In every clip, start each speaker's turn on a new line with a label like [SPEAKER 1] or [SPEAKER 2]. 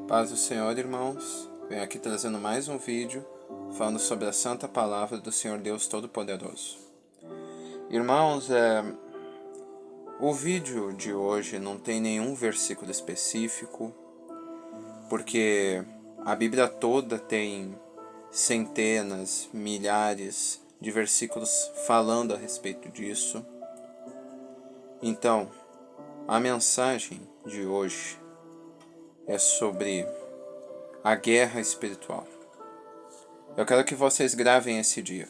[SPEAKER 1] Paz do Senhor, irmãos. Venho aqui trazendo mais um vídeo falando sobre a santa palavra do Senhor Deus Todo-Poderoso. Irmãos, o vídeo de hoje não tem nenhum versículo específico, porque a Bíblia toda tem centenas, milhares de versículos falando a respeito disso. Então, a mensagem de hoje é sobre a guerra espiritual. Eu quero que vocês gravem esse dia.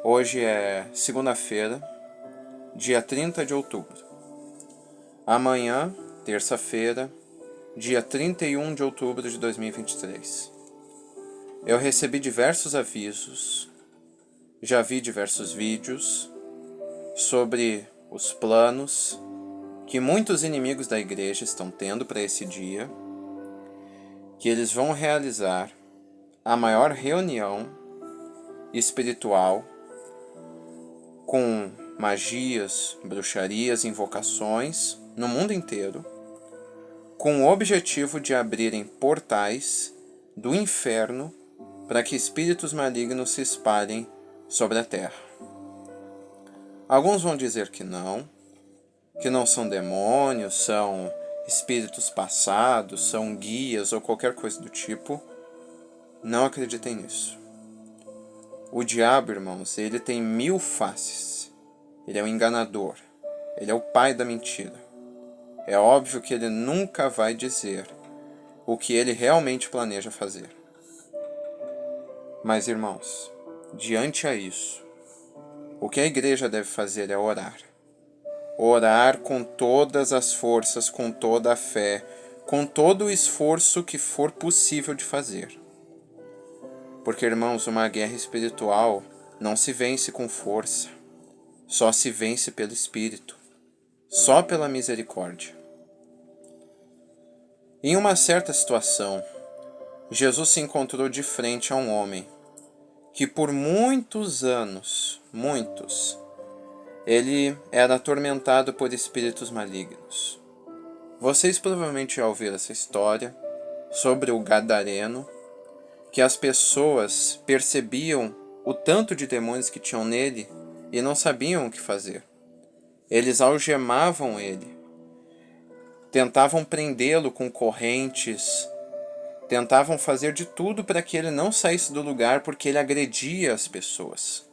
[SPEAKER 1] Hoje é segunda-feira, dia 30 de outubro. Amanhã, terça-feira, dia 31 de outubro de 2023. Eu recebi diversos avisos, já vi diversos vídeos sobre os planos que muitos inimigos da igreja estão tendo para esse dia, que eles vão realizar a maior reunião espiritual com magias, bruxarias, invocações no mundo inteiro, com o objetivo de abrirem portais do inferno para que espíritos malignos se espalhem sobre a terra. Alguns vão dizer que não são demônios, são espíritos passados, são guias ou qualquer coisa do tipo. Não acreditem nisso. O diabo, irmãos, ele tem 1000 faces. Ele é um enganador. Ele é o pai da mentira. É óbvio que ele nunca vai dizer o que ele realmente planeja fazer. Mas, irmãos, diante a isso, o que a igreja deve fazer é orar. Orar com todas as forças, com toda a fé, com todo o esforço que for possível de fazer. Porque, irmãos, uma guerra espiritual não se vence com força, só se vence pelo Espírito, só pela misericórdia. Em uma certa situação, Jesus se encontrou de frente a um homem que por muitos anos, ele era atormentado por espíritos malignos. Vocês provavelmente já ouviram essa história sobre o gadareno, que as pessoas percebiam o tanto de demônios que tinham nele e não sabiam o que fazer. Eles algemavam ele, tentavam prendê-lo com correntes, tentavam fazer de tudo para que ele não saísse do lugar porque ele agredia as pessoas.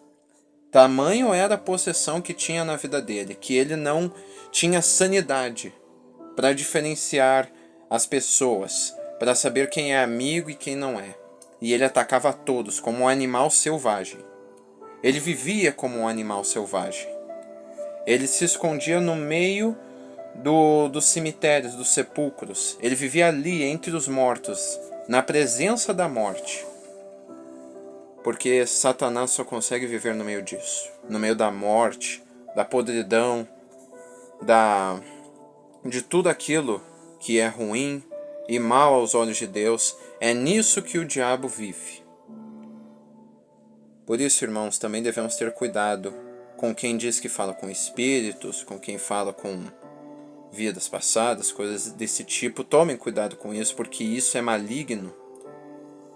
[SPEAKER 1] Tamanho era a possessão que tinha na vida dele, que ele não tinha sanidade para diferenciar as pessoas, para saber quem é amigo e quem não é. E ele atacava a todos como um animal selvagem. Ele vivia como um animal selvagem. Ele se escondia no meio dos cemitérios, dos sepulcros. Ele vivia ali entre os mortos, na presença da morte. Porque Satanás só consegue viver no meio disso, no meio da morte, da podridão, de tudo aquilo que é ruim e mal aos olhos de Deus. É nisso que o diabo vive. Por isso, irmãos, também devemos ter cuidado com quem diz que fala com espíritos, com quem fala com vidas passadas, coisas desse tipo. Tomem cuidado com isso, porque isso é maligno.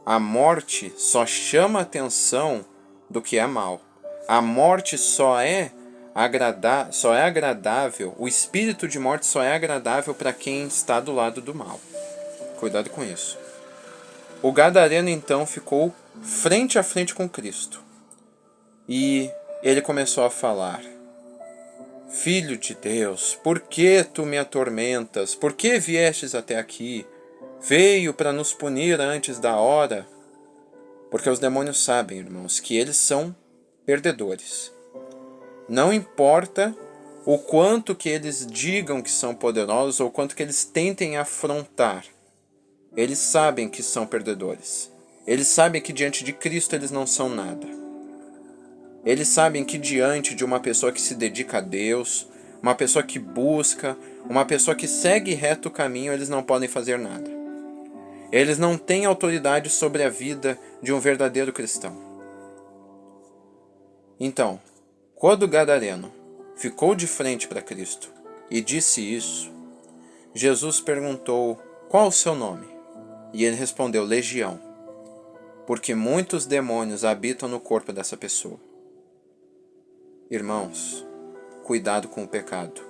[SPEAKER 1] A morte só chama a atenção do que é mal. A morte só é agradável, o espírito de morte só é agradável para quem está do lado do mal. Cuidado com isso. O gadareno então ficou frente a frente com Cristo. E ele começou a falar: Filho de Deus, por que tu me atormentas? Por que viestes até aqui? Veio para nos punir antes da hora? Porque os demônios sabem, irmãos, que eles são perdedores. Não importa o quanto que eles digam que são poderosos ou quanto que eles tentem afrontar. Eles sabem que são perdedores. Eles sabem que diante de Cristo eles não são nada. Eles sabem que diante de uma pessoa que se dedica a Deus, uma pessoa que busca, uma pessoa que segue reto o caminho, eles não podem fazer nada. Eles não têm autoridade sobre a vida de um verdadeiro cristão. Então, quando o gadareno ficou de frente para Cristo e disse isso, Jesus perguntou qual o seu nome? E ele respondeu, Legião, porque muitos demônios habitam no corpo dessa pessoa. Irmãos, cuidado com o pecado.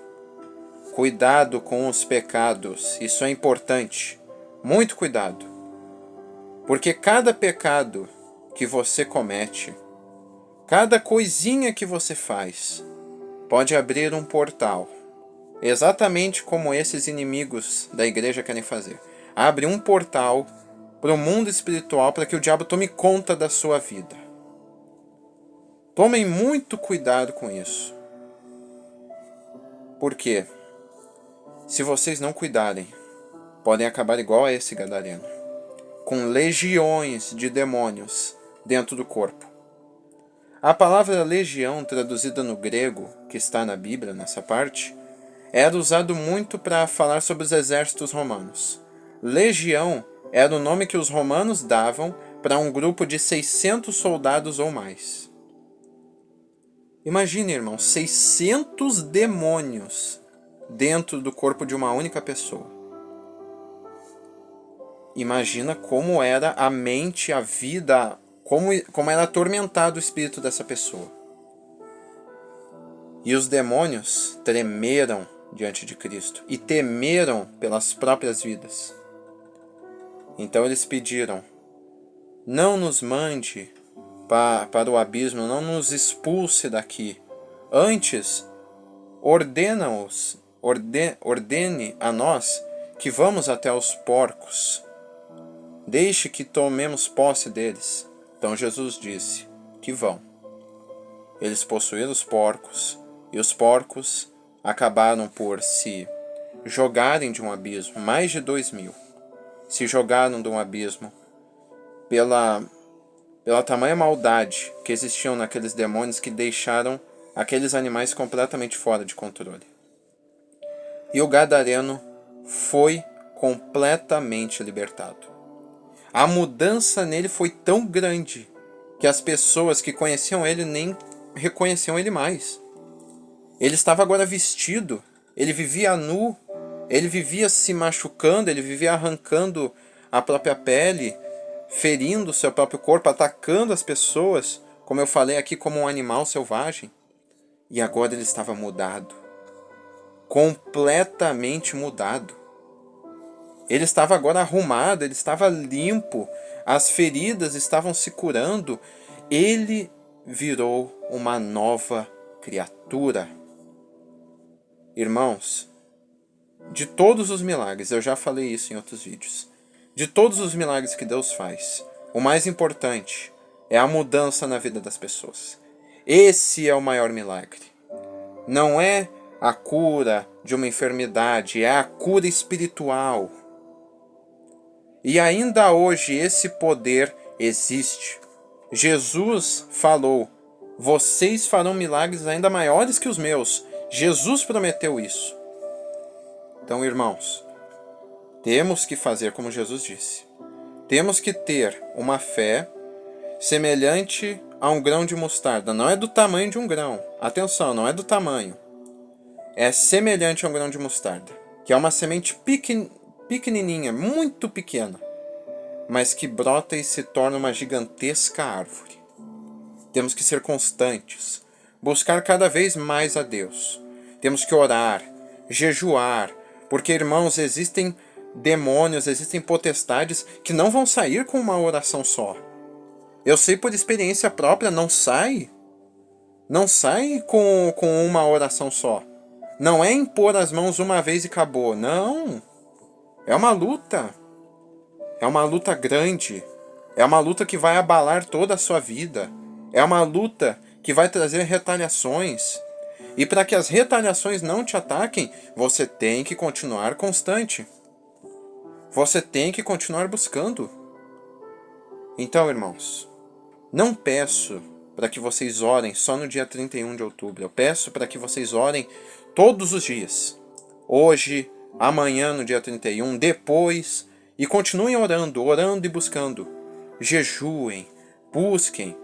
[SPEAKER 1] Cuidado com os pecados, isso é importante. Muito cuidado. Porque cada pecado que você comete, cada coisinha que você faz, pode abrir um portal. Exatamente como esses inimigos da igreja querem fazer. Abre um portal para o mundo espiritual para que o diabo tome conta da sua vida. Tomem muito cuidado com isso. Por quê? Se vocês não cuidarem, podem acabar igual a esse gadareno, com legiões de demônios dentro do corpo. A palavra legião, traduzida no grego, que está na Bíblia, nessa parte, era usado muito para falar sobre os exércitos romanos. Legião era o nome que os romanos davam para um grupo de 600 soldados ou mais. Imagine, irmão, 600 demônios dentro do corpo de uma única pessoa. Imagina como era a mente, a vida, como era atormentado o espírito dessa pessoa. E os demônios tremeram diante de Cristo e temeram pelas próprias vidas. Então eles pediram, não nos mande para o abismo, não nos expulse daqui. Antes, ordene a nós que vamos até os porcos. Deixe que tomemos posse deles. Então Jesus disse que vão. Eles possuíram os porcos, e os porcos acabaram por se jogarem de um abismo. Mais de 2.000 se jogaram de um abismo pela tamanha maldade que existiam naqueles demônios que deixaram aqueles animais completamente fora de controle. E o gadareno foi completamente libertado. A mudança nele foi tão grande que as pessoas que conheciam ele nem reconheciam ele mais. Ele estava agora vestido, ele vivia nu, ele vivia se machucando, ele vivia arrancando a própria pele, ferindo o seu próprio corpo, atacando as pessoas, como eu falei aqui, como um animal selvagem. E agora ele estava mudado, completamente mudado. Ele estava agora arrumado, ele estava limpo, as feridas estavam se curando, ele virou uma nova criatura. Irmãos, de todos os milagres, eu já falei isso em outros vídeos, de todos os milagres que Deus faz, o mais importante é a mudança na vida das pessoas. Esse é o maior milagre. Não é a cura de uma enfermidade, é a cura espiritual. E ainda hoje esse poder existe. Jesus falou, vocês farão milagres ainda maiores que os meus. Jesus prometeu isso. Então, irmãos, temos que fazer como Jesus disse. Temos que ter uma fé semelhante a um grão de mostarda. Não é do tamanho de um grão. Atenção, não é do tamanho. É semelhante a um grão de mostarda, que é uma semente pequenininha, muito pequena, mas que brota e se torna uma gigantesca árvore. Temos que ser constantes, buscar cada vez mais a Deus. Temos que orar, jejuar, porque, irmãos, existem demônios, existem potestades que não vão sair com uma oração só. Eu sei por experiência própria, não sai com uma oração só. Não é impor as mãos uma vez e acabou, não. É uma luta. É uma luta grande. É uma luta que vai abalar toda a sua vida. É uma luta que vai trazer retaliações. E para que as retaliações não te ataquem, você tem que continuar constante. Você tem que continuar buscando. Então, irmãos, não peço para que vocês orem só no dia 31 de outubro. Eu peço para que vocês orem todos os dias. Hoje, amanhã no dia 31, depois, e continuem orando e buscando. Jejuem, busquem,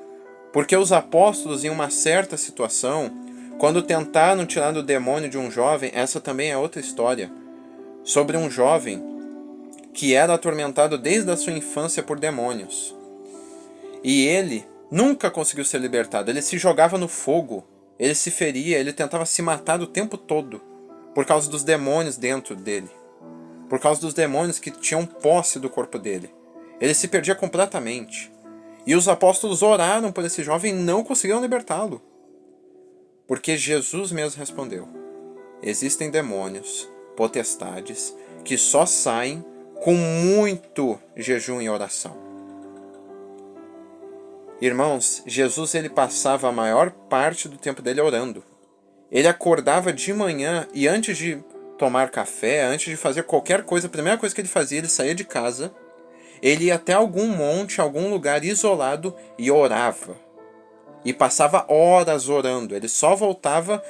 [SPEAKER 1] porque os apóstolos, em uma certa situação, quando tentaram tirar o demônio de um jovem, essa também é outra história, sobre um jovem que era atormentado desde a sua infância por demônios. E ele nunca conseguiu ser libertado. Ele se jogava no fogo, ele se feria, ele tentava se matar o tempo todo, por causa dos demônios dentro dele, por causa dos demônios que tinham posse do corpo dele. Ele se perdia completamente. E os apóstolos oraram por esse jovem e não conseguiram libertá-lo. Porque Jesus mesmo respondeu: existem demônios, potestades, que só saem com muito jejum e oração. Irmãos, Jesus ele passava a maior parte do tempo dele orando. Ele acordava de manhã e antes de tomar café, antes de fazer qualquer coisa, a primeira coisa que ele fazia, ele saía de casa, ele ia até algum monte, algum lugar isolado e orava. E passava horas orando. Ele só voltava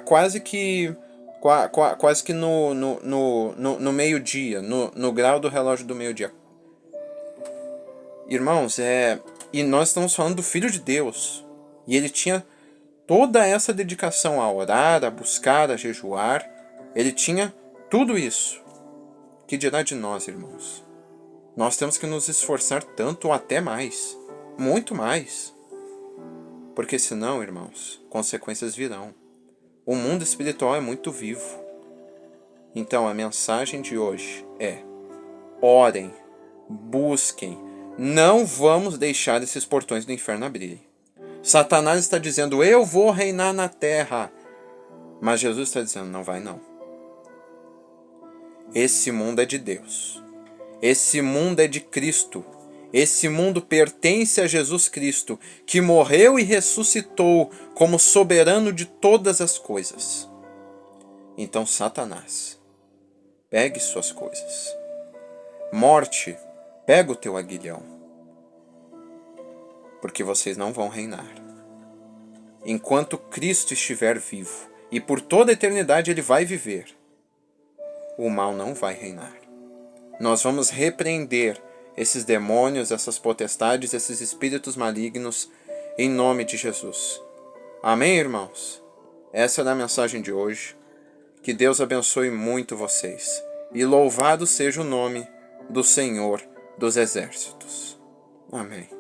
[SPEAKER 1] quase que no meio-dia, no grau do relógio do meio-dia. Irmãos, e nós estamos falando do Filho de Deus. E ele tinha toda essa dedicação a orar, a buscar, a jejuar. Ele tinha tudo isso. Que dirá de nós, irmãos? Nós temos que nos esforçar tanto ou até mais. Muito mais. Porque senão, irmãos, consequências virão. O mundo espiritual é muito vivo. Então a mensagem de hoje é: orem, busquem, não vamos deixar esses portões do inferno abrirem. Satanás está dizendo: eu vou reinar na terra. Mas Jesus está dizendo: não vai não. Esse mundo é de Deus. Esse mundo é de Cristo. Esse mundo pertence a Jesus Cristo, que morreu e ressuscitou como soberano de todas as coisas. Então, Satanás, pegue suas coisas. Morte, pega o teu aguilhão. Porque vocês não vão reinar. Enquanto Cristo estiver vivo, e por toda a eternidade ele vai viver, o mal não vai reinar. Nós vamos repreender esses demônios, essas potestades, esses espíritos malignos, em nome de Jesus. Amém, irmãos? Essa é a mensagem de hoje. Que Deus abençoe muito vocês. E louvado seja o nome do Senhor dos Exércitos. Amém.